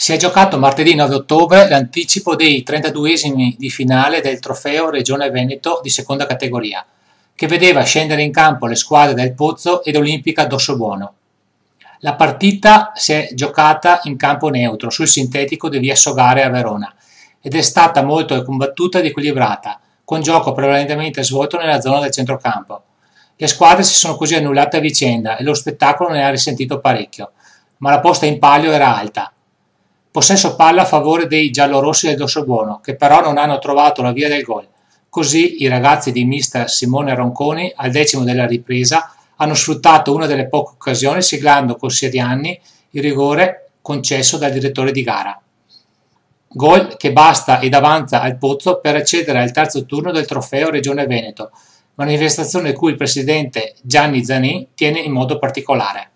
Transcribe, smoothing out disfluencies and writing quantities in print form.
Si è giocato martedì 9 ottobre l'anticipo dei 32esimi di finale del Trofeo Regione Veneto di seconda categoria, che vedeva scendere in campo le squadre del Pozzo ed Olimpica Dossobuono. La partita si è giocata in campo neutro sul sintetico di via Sogare a Verona ed è stata molto combattuta ed equilibrata, con gioco prevalentemente svolto nella zona del centrocampo. Le squadre si sono così annullate a vicenda e lo spettacolo ne ha risentito parecchio, ma la posta in palio era alta. Possesso palla a favore dei giallorossi del Dossobuono, che però non hanno trovato la via del gol. Così i ragazzi di mister Simone Ronconi, al 10° della ripresa, hanno sfruttato una delle poche occasioni siglando con Sirianni il rigore concesso dal direttore di gara. Gol che basta ed avanza al Pozzo per accedere al terzo turno del Trofeo Regione Veneto, manifestazione cui il presidente Gianni Zanin tiene in modo particolare.